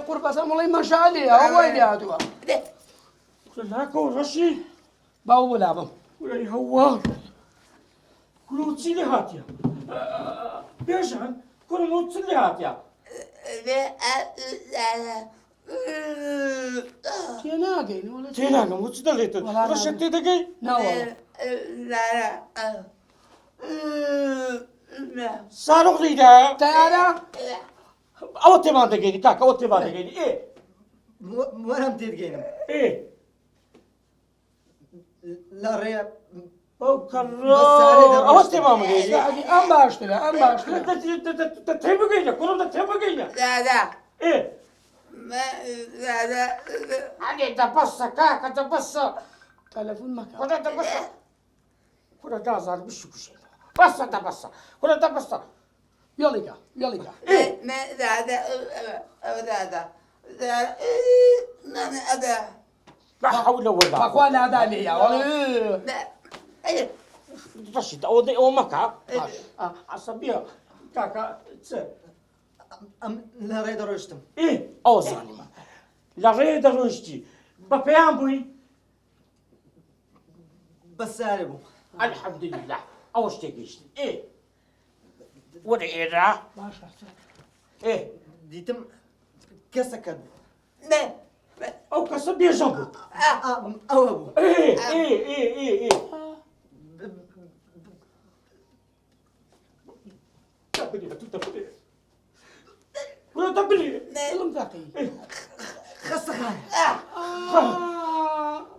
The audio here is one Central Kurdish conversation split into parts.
قربة والله ما شاء عليها هو اللي هاتوها كلها كورشي باو بلعبهم ولا هو كلو تسيلي هاتيا بيجان كلو تسيلي هاتيا تيناقين ولا تيناقا متدليت رشتي دقي لا والله صاروا غريدا تيانا اوتي ما دقيني كاكا اوتي ما دقيني ايه وين تدقينم ايه لا ريا او كرو اوتي ما دقيني ام باشتري تتهب قينا كلنا تتهب قينا لا ايه لا علي تبص كاكا تبص تلفون مكان كنا تبص كنا دازار بشي بص تبص كنا تبص يلقى لا حول ولا قوة اخوان هذا اللي هي والله رشيد او مكا عصبية كاكا تسير ام لا ريا دروشتم ايه او ظالمة لا ريد روشتي بابيان بوي بس عاربو الحمد لله اوش تيجيش ايه وريرا ايه ديتم كسكد او كسب يا جنبو او ابو ايه تبلي ولا تبلي المذاقي خسخان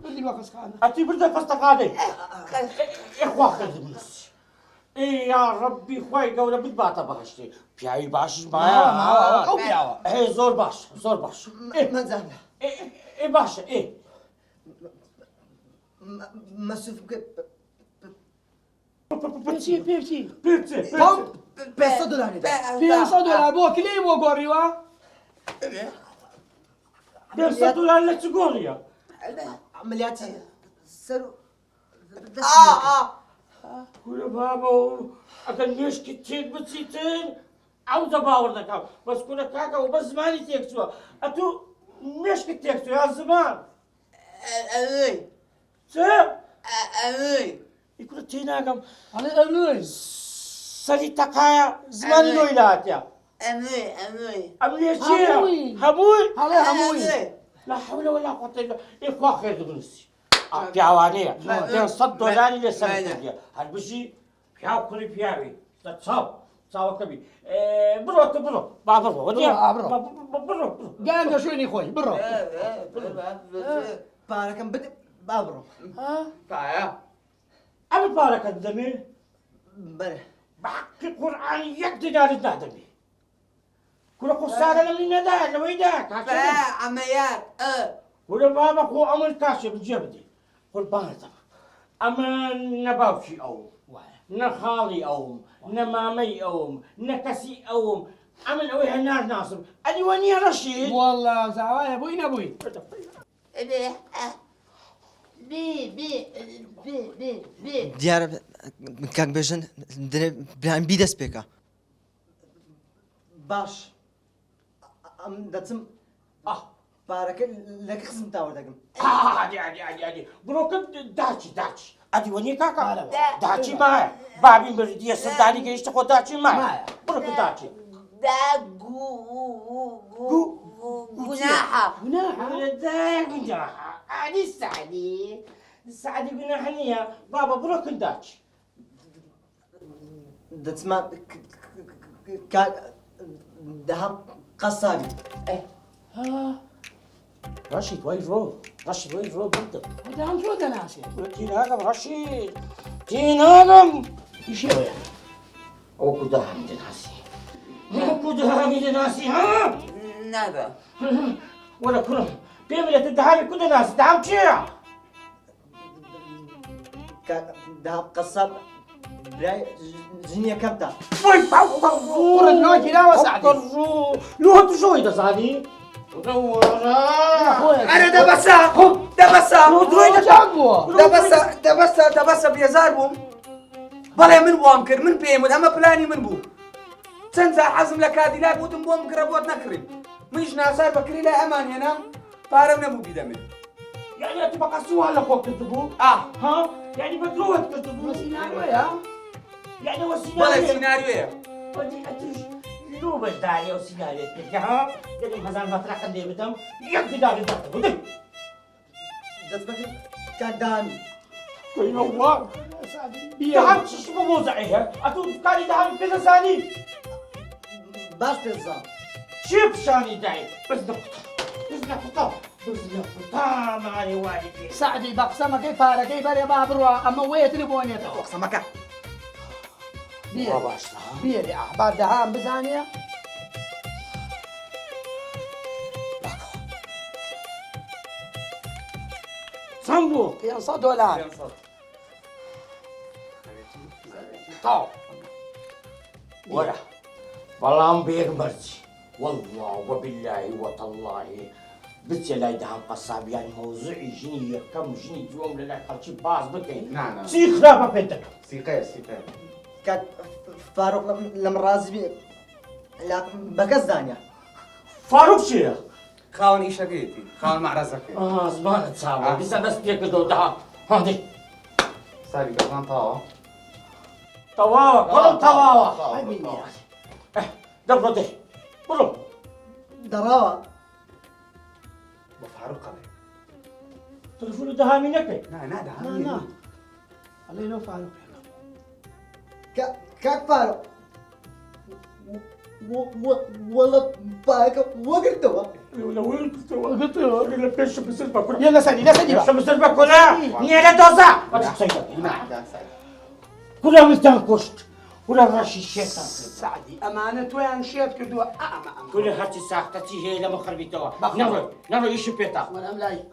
اللي ما خسخانه أتي بدك فستقاني إخوة خدمنس إيه يا ربي خوي قولة بدباطة باشتي بيعي باش ما او بيعوا إيه زور باش إيه ما زعل إيه باشا إيه ما سوف بيبسي بيتزي بس دولار في صدر ابو كليم وقريوا $100 لتقوليا عملياتي سرو ولا بابا أكل مش كتير بتسيتين عاوز باورنك بس كنا كاكا وبس زماني تيكسوا أتو مش كتيكسوا يا زمان سير يكون تيناكم على الامن سري تقايا زمان لويلات يا أمي شيء هموي على هموي لا حول ولا قوة إلا إخوة خير دغنسي بيعوانية بين $100 لسنة هالبشي بيعو كل بيعوي تصاب كبي برو بابرو وديا برو قال شو اني خوي برو باركم بدي بابرو أبي بارك الدمي بله بحكي قرآن يقدر على الدمي كل قصة لم يندى لو يداك عميات ولا بابا هو أمر كاشف جبدي قربان أما نباوشي أوم نخالي أوم نمامي أوم نكسي أوم أمن أوي هالنار ناصر أدي وين يا رشيد والله زعما ابوي ابوي بي ديار كاك بيجن بلان بيدس بيكا باش ام دتم بارك لك خصم تاور دقم عادي بروك داتشي أدي وين كاكا داتشي معي بابي مردي صدقني كيش تاخد داتشي معي بروك داتشي جناحة جناحة عادي السعدي جناحنية بابا بروك داتشي دتما كاك دهب قصابي رشيد وين رو بنت هذا عم شو ناسي تيناغم رشيد تيناغم ايش يا او كده حمد ناسي ها نابا ولا كرم بيعمل تدهامي كده ناسي دهام شيع كاك دهب قصاب براي جنيا كبتا وي باو ورد نوكي لا وسعدي لو هتو ده سعدي أنا ده بس بيزار بوم بلا من وامكر من بيمون أما بلاني من بو تنزع حزم لك هذه لا بود بوم قربوت نكرم منش ناسار بكري لا امان هنا بارم نبو بيدمن يعني انت بقى سوى على خوك تبو ها يعني بتروح تكتبوا سيناريو يا يعني هو بلا السيناريو سيناريو يا ودي اتش لو بس داري او سيناريو ها يعني مثلا مطرح قد بدم يكفي داري داري ودي دەستبەکە کاندامی كوين هو يا سعدي دهان شو بموزعها اتو كاري دهان كذا ثاني باش پێزان شوف شاني داي بس نقطة مالي والدي سعدي بقسمك باركي بري بابروا اما ويتري بونيتو قسەمەکە بيري بيري بعد دهان بزانيه سامبو ينصد ولا طاو ورا والله بير مرجي والله وبالله وتالله بس لا يدهن قصاب يعني موضوعي جنيه كم جنيه يوم لا خلشي باز بكي نعم سي خرابه بنتك سيقير سيقير کات فاروق لەم ڕازی بێ بەکەس زانیا فاروق شيخ خاون ايشاقيتي خاون معرزكي زمان تصاوب بس بيك دو دهان هادي ساري قطان طاوة تواوا كل تواوا هاي مين يا دبرتي برو دەڕاوە بفاروق قبل تلفون دهان منك لا نادى لا لا الله لو فعلوا کاک فاروق وەڵە باەکە وەگرتەوە ولا وين قلت له انا بيش بس بكره يلا سعدي لا سعدي بس بكره نيلا دوزا كلها مستان كشت ولا راشي الشيطان سعدي امانه وين شيت كدوا اما كل هاتي ساعتي هي لما خربيتها نرى ايش بيتا وانا ملاي